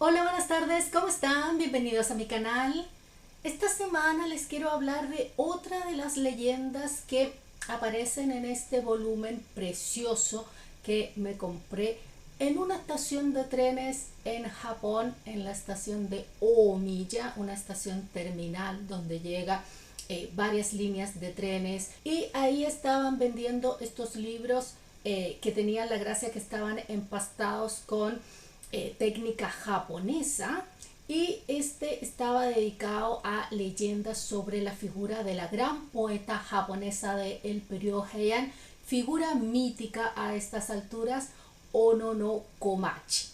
Hola, buenas tardes, ¿cómo están? Bienvenidos a mi canal. Esta semana les quiero hablar de otra de las leyendas que aparecen en este volumen precioso que me compré en una estación de trenes en Japón, en la estación de Omiya, una estación terminal donde llega varias líneas de trenes, y ahí estaban vendiendo estos libros que tenían la gracia que estaban empastados con técnica japonesa, y este estaba dedicado a leyendas sobre la figura de la gran poeta japonesa del periodo Heian, figura mítica a estas alturas, Ono no Komachi.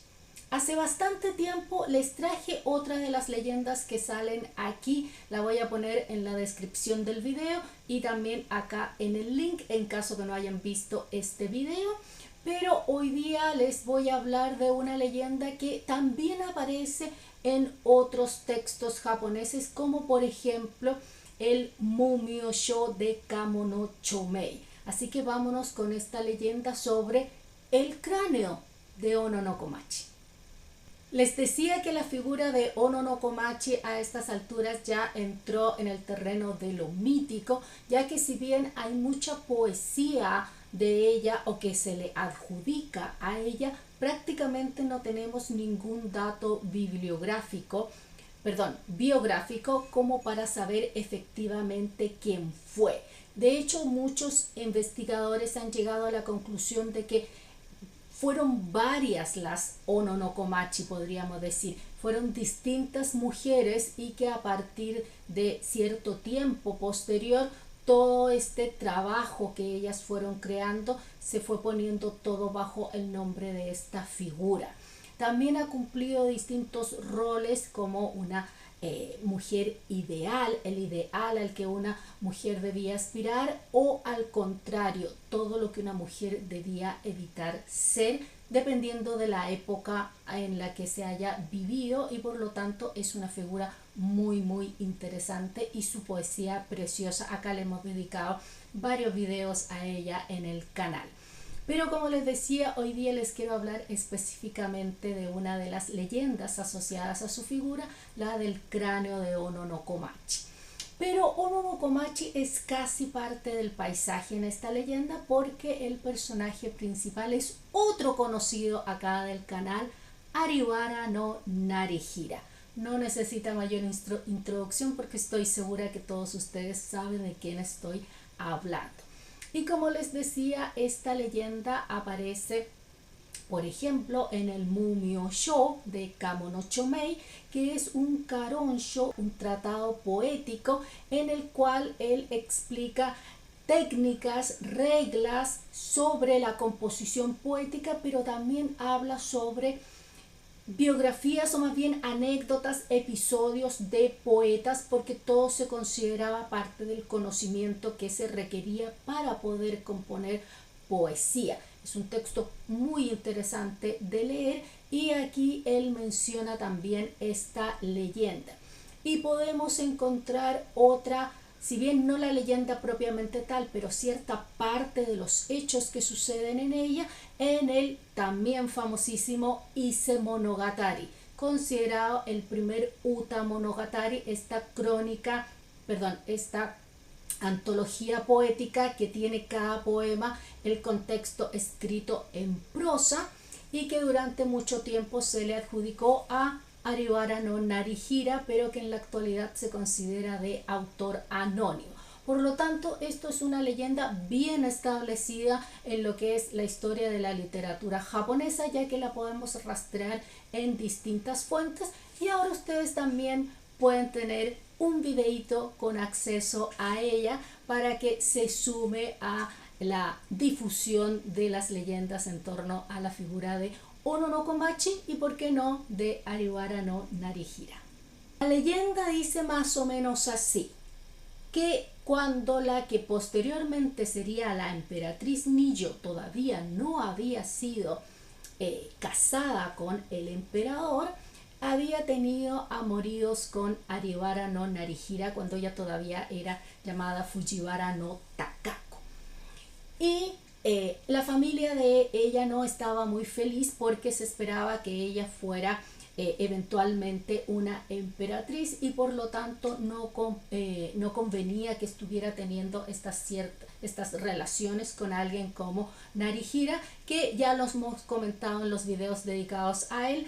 Hace bastante tiempo les traje otra de las leyendas que salen aquí, la voy a poner en la descripción del video y también acá en el link en caso que no hayan visto este video. Pero hoy día les voy a hablar de una leyenda que también aparece en otros textos japoneses, como por ejemplo el Mumyō-shō de Kamo no Chōmei. Así que vámonos con esta leyenda sobre el cráneo de Ono no Komachi. Les decía que la figura de Ono no Komachi a estas alturas ya entró en el terreno de lo mítico, ya que si bien hay mucha poesía de ella o que se le adjudica a ella, prácticamente no tenemos ningún dato biográfico como para saber efectivamente quién fue. De hecho, muchos investigadores han llegado a la conclusión de que fueron varias las Ono no Komachi, podríamos decir. Fueron distintas mujeres y que a partir de cierto tiempo posterior, todo este trabajo que ellas fueron creando se fue poniendo todo bajo el nombre de esta figura. También ha cumplido distintos roles como una mujer ideal, el ideal al que una mujer debía aspirar, o al contrario, todo lo que una mujer debía evitar ser, dependiendo de la época en la que se haya vivido, y por lo tanto es una figura muy interesante y su poesía preciosa. Acá le hemos dedicado varios videos a ella en el canal. Pero como les decía, hoy día les quiero hablar específicamente de una de las leyendas asociadas a su figura, la del cráneo de Ono no Komachi. Pero Ono no Komachi es casi parte del paisaje en esta leyenda, porque el personaje principal es otro conocido acá del canal, Ariwara no Narihira. No necesita mayor introducción porque estoy segura que todos ustedes saben de quién estoy hablando. Y como les decía, esta leyenda aparece, por ejemplo, en el Mumyō-shō de Kamo no Chōmei, que es un karonsho, un tratado poético en el cual él explica técnicas, reglas sobre la composición poética, pero también habla sobre biografías, o más bien anécdotas, episodios de poetas, porque todo se consideraba parte del conocimiento que se requería para poder componer poesía. Es un texto muy interesante de leer, y aquí él menciona también esta leyenda. Y podemos encontrar otra, si bien no la leyenda propiamente tal, pero cierta parte de los hechos que suceden en ella, en el también famosísimo Ise Monogatari, considerado el primer Uta Monogatari, esta antología poética que tiene cada poema el contexto escrito en prosa, y que durante mucho tiempo se le adjudicó a Ariwara no Narihira, pero que en la actualidad se considera de autor anónimo. Por lo tanto, esto es una leyenda bien establecida en lo que es la historia de la literatura japonesa, ya que la podemos rastrear en distintas fuentes, y ahora ustedes también pueden tener un videito con acceso a ella para que se sume a la difusión de las leyendas en torno a la figura de Ono no Komachi y, por qué no, de Ariwara no Narihira. La leyenda dice más o menos así, que cuando la que posteriormente sería la emperatriz Niyo todavía no había sido casada con el emperador, había tenido amoríos con Ariwara no Narihira cuando ella todavía era llamada Fujiwara no Takako. Y la familia de ella no estaba muy feliz porque se esperaba que ella fuera eventualmente una emperatriz y por lo tanto no convenía que estuviera teniendo estas relaciones con alguien como Narihira, que ya los hemos comentado en los videos dedicados a él.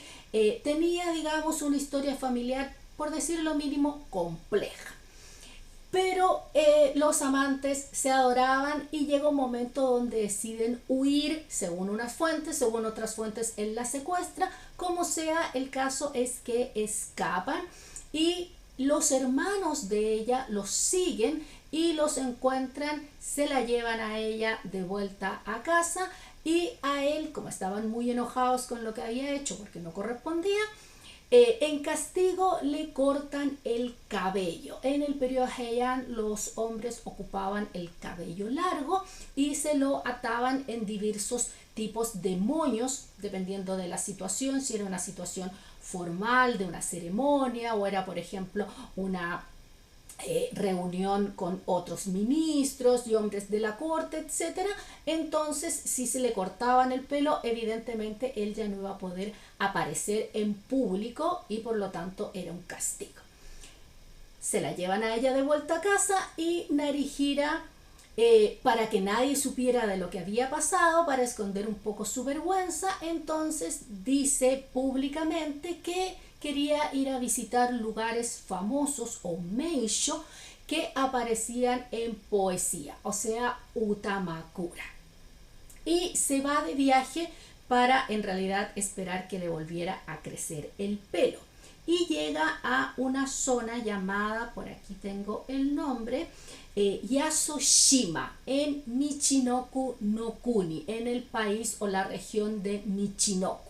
Tenía, digamos, una historia familiar, por decir lo mínimo, compleja. Pero los amantes se adoraban y llega un momento donde deciden huir, según unas fuentes, según otras fuentes él la secuestra. Como sea, el caso es que escapan y los hermanos de ella los siguen y los encuentran, se la llevan a ella de vuelta a casa y a él, como estaban muy enojados con lo que había hecho porque no correspondía, en castigo le cortan el cabello. En el periodo Heian los hombres ocupaban el cabello largo y se lo ataban en diversos tipos de moños, dependiendo de la situación, si era una situación formal de una ceremonia o era, por ejemplo, una reunión con otros ministros y hombres de la corte, etcétera. Entonces, si se le cortaban el pelo, evidentemente él ya no iba a poder aparecer en público y por lo tanto era un castigo. Se la llevan a ella de vuelta a casa y Narihira, para que nadie supiera de lo que había pasado, para esconder un poco su vergüenza, entonces dice públicamente que quería ir a visitar lugares famosos o meisho que aparecían en poesía, o sea, utamakura. Y se va de viaje para en realidad esperar que le volviera a crecer el pelo. Y llega a una zona llamada, por aquí tengo el nombre, Yasushima, en Michinoku no Kuni, en el país o la región de Michinoku.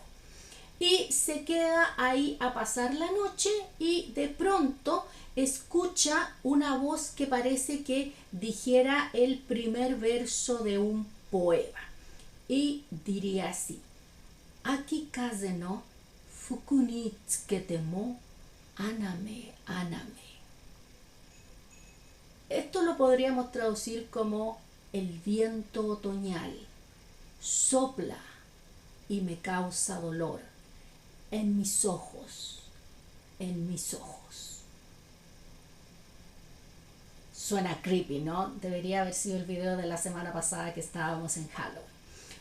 Y se queda ahí a pasar la noche y de pronto escucha una voz que parece que dijera el primer verso de un poema. Y diría así: Aki kaze no fuku ni tsukete mo aname aname. Esto lo podríamos traducir como el viento otoñal sopla y me causa dolor en mis ojos, en mis ojos. Suena creepy, ¿no? Debería haber sido el video de la semana pasada que estábamos en Halloween.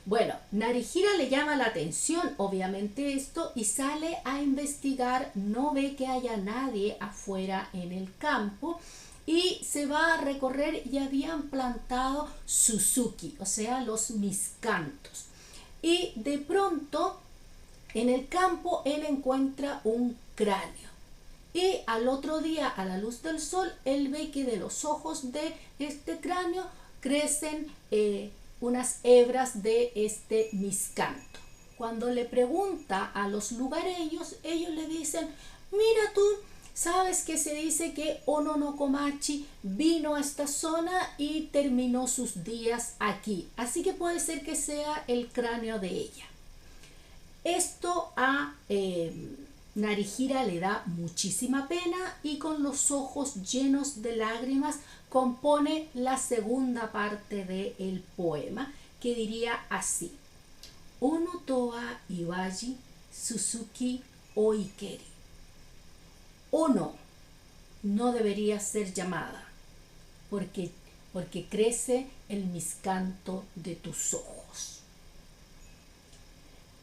Bueno, Narihira le llama la atención obviamente esto y sale a investigar, no ve que haya nadie afuera en el campo y se va a recorrer y habían plantado Suzuki, o sea, los miscantos. Y de pronto en el campo él encuentra un cráneo y al otro día a la luz del sol él ve que de los ojos de este cráneo crecen unas hebras de este miscanto. Cuando le pregunta a los lugareños, ellos le dicen: mira tú, sabes que se dice que Ono no Komachi vino a esta zona y terminó sus días aquí, así que puede ser que sea el cráneo de ella. Esto a Narihira le da muchísima pena y con los ojos llenos de lágrimas compone la segunda parte del poema, que diría así: Ono toa iwaji Suzuki oikeri. Ono no debería ser llamada porque crece el miscanto de tus ojos.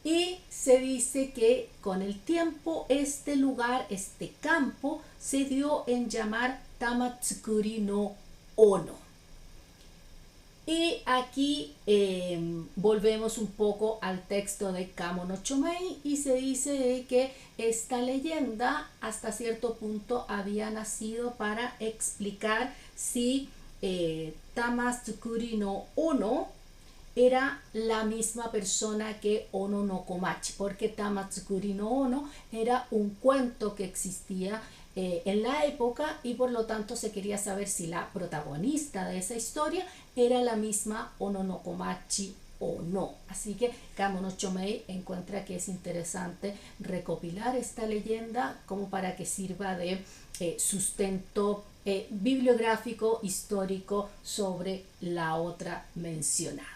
Y se dice que con el tiempo este lugar, este campo, se dio en llamar Tamatsukuri no Ono. Y aquí volvemos un poco al texto de Kamo no Chomei y se dice de que esta leyenda hasta cierto punto había nacido para explicar si Tamatsukuri no Ono era la misma persona que Ono no Komachi, porque Tamatsukuri no Ono era un cuento que existía en la época y por lo tanto se quería saber si la protagonista de esa historia era la misma Ono no Komachi o no. Así que Kamo no Chomei encuentra que es interesante recopilar esta leyenda como para que sirva de sustento bibliográfico histórico sobre la otra mencionada.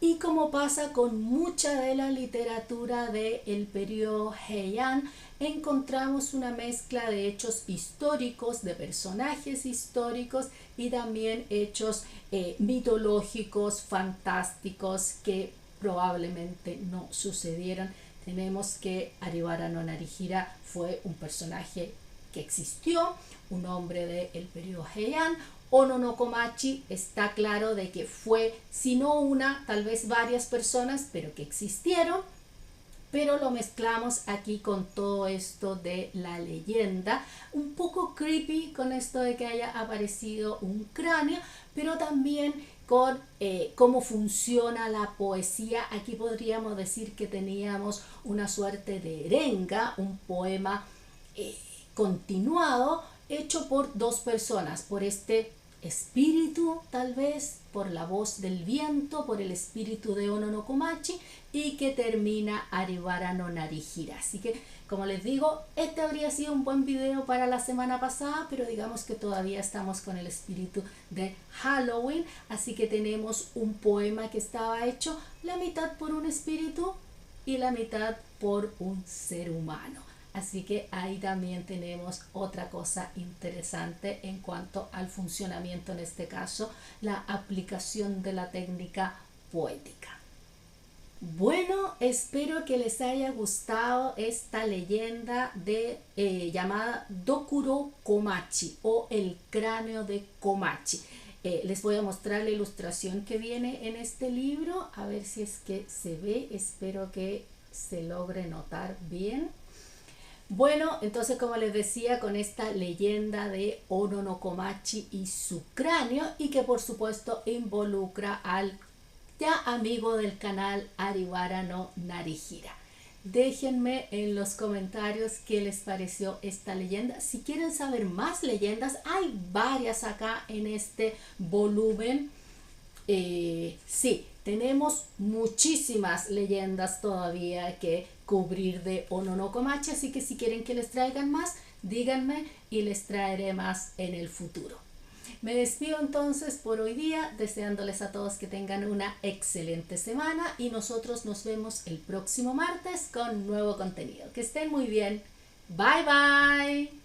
Y como pasa con mucha de la literatura del periodo Heian, encontramos una mezcla de hechos históricos, de personajes históricos y también hechos mitológicos, fantásticos que probablemente no sucedieron. Tenemos que Aribara no Narihira fue un personaje que existió, un hombre del periodo Heian. Ono no Komachi está claro de que fue, si no una, tal vez varias personas, pero que existieron, pero lo mezclamos aquí con todo esto de la leyenda, un poco creepy con esto de que haya aparecido un cráneo, pero también con cómo funciona la poesía. Aquí podríamos decir que teníamos una suerte de arenga, un poema continuado, hecho por dos personas, por este espíritu, tal vez, por la voz del viento, por el espíritu de Ono no Komachi, y que termina Aribara no Narihira. Así que, como les digo, este habría sido un buen video para la semana pasada, pero digamos que todavía estamos con el espíritu de Halloween, así que tenemos un poema que estaba hecho la mitad por un espíritu y la mitad por un ser humano. Así que ahí también tenemos otra cosa interesante en cuanto al funcionamiento, en este caso, la aplicación de la técnica poética. Bueno, espero que les haya gustado esta leyenda llamada Dokuro Komachi o el cráneo de Komachi. Les voy a mostrar la ilustración que viene en este libro, a ver si es que se ve, espero que se logre notar bien. Bueno, entonces como les decía, con esta leyenda de Ono no Komachi y su cráneo, y que por supuesto involucra al ya amigo del canal Aribara no Narihira. Déjenme en los comentarios qué les pareció esta leyenda. Si quieren saber más leyendas, hay varias acá en este volumen. Sí, tenemos muchísimas leyendas todavía que cubrir de Ono no Komachi, así que si quieren que les traigan más, díganme y les traeré más en el futuro. Me despido entonces por hoy día, deseándoles a todos que tengan una excelente semana y nosotros nos vemos el próximo martes con nuevo contenido. Que estén muy bien. Bye bye.